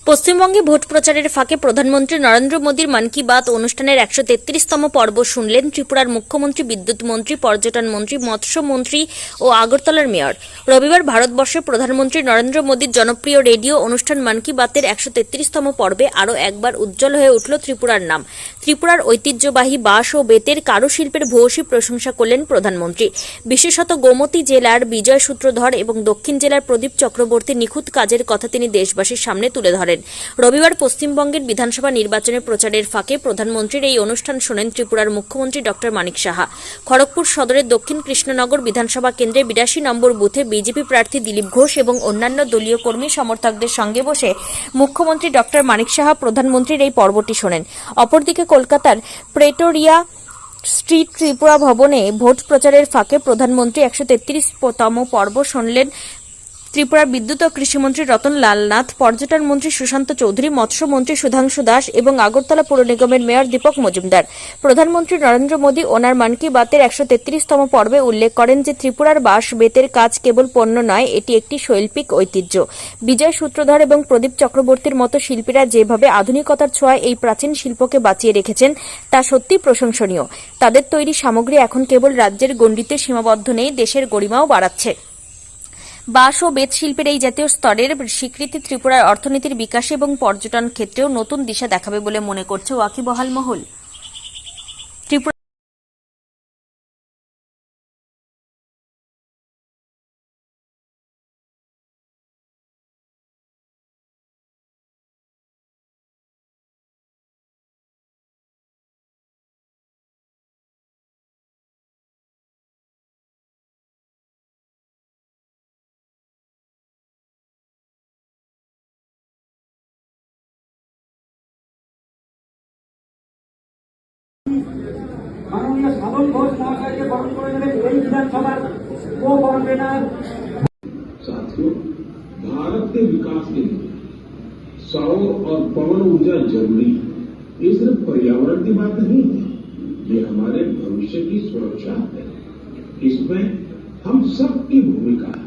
পশ্চিমবঙ্গে ভোট প্রচারের ফাঁকে প্রধানমন্ত্রী নরেন্দ্র মোদীর মন কি বাত অনুষ্ঠানের 133তম পর্ব শুনলেন ত্রিপুরার মুখ্যমন্ত্রী, বিদ্যুৎ মন্ত্রী, পর্যটন মন্ত্রী, মৎস্য মন্ত্রী ও আগরতলার মেয়র। রবিবার ভারতবর্ষে প্রধানমন্ত্রী নরেন্দ্র মোদীর জনপ্রিয় রেডিও অনুষ্ঠান মন কি বাতের 133তম পর্বে আরও একবার উজ্জ্বল হয়ে উঠল ত্রিপুরার নাম। ত্রিপুরার ঐতিহ্যবাহী বাঁশ ও বেতের কারুশিল্পের ভূয়সী প্রশংসা করলেন প্রধানমন্ত্রী। বিশেষত গোমতী জেলার বিজয় সূত্রধর এবং দক্ষিণ জেলার প্রদীপ চক্রবর্তীর নিখুঁত কাজের কথা তিনি দেশবাসীর সামনে তুলে ধরেন। রবিবার পশ্চিমবঙ্গের বিধানসভা নির্বাচনের প্রচারের ফাঁকে প্রধানমন্ত্রীর এই অনুষ্ঠান শোনেন ত্রিপুরার মুখ্যমন্ত্রী ডক্টর মানিক সাহা। খড়গপুর সদরের দক্ষিণ কৃষ্ণনগর বিধানসভা কেন্দ্রে 82 নম্বর বুথে বিজেপি প্রার্থী দিলীপ ঘোষ এবং অন্যান্য দলীয় কর্মী সমর্থকদের সঙ্গে বসে মুখ্যমন্ত্রী ডক্টর মানিক সাহা প্রধানমন্ত্রীর এই পর্বটি শোনেন। অপরদিকে কলকাতার প্রেটোরিয়া স্ট্রিট ত্রিপুরা ভবনে ভোট প্রচারের ফাঁকে প্রধানমন্ত্রী 133তম পর্ব শুনলেন ত্রিপুরার বিদ্যুৎ ও কৃষিমন্ত্রী রতন লাল নাথ, পর্যটন মন্ত্রী সুশান্ত চৌধুরী, মৎস্যমন্ত্রী সুধাংশু দাস এবং আগরতলা পৌর নিগমের মেয়র দীপক মজুমদার। প্রধানমন্ত্রী নরেন্দ্র মোদী ওনার মন কি বাতের 133তম পর্বে উল্লেখ করেন যে ত্রিপুরার বাঁশ বেতের কাজ কেবল পণ্য নয়, এটি একটি শৈল্পিক ঐতিহ্য। বিজয় সূত্রধর এবং প্রদীপ চক্রবর্তীর মতো শিল্পীরা যেভাবে আধুনিকতার ছোঁয়ায় এই প্রাচীন শিল্পকে বাঁচিয়ে রেখেছেন তা সত্যি প্রশংসনীয়। তাদের তৈরি সামগ্রী এখন কেবল রাজ্যের গণ্ডিতে সীমাবদ্ধ নেই, দেশের গরিমাও বাড়াচ্ছে। বাঁশ ও বেত শিল্পের এই জাতীয় স্তরের স্বীকৃতি ত্রিপুরার অর্থনীতির বিকাশে এবং পর্যটন ক্ষেত্রেও নতুন দিশা দেখাবে বলে মনে করছে ওয়াকিবহাল মহল। माननीय साधन घोष महाशय के वरुण को विधानसभा को कन्वेनर। साथियों, भारत के विकास के लिए सौर और पवन ऊर्जा जरूरी है। ये सिर्फ पर्यावरण की बात नहीं है, ये हमारे भविष्य की सुरक्षा है। इसमें हम सबकी भूमिका है।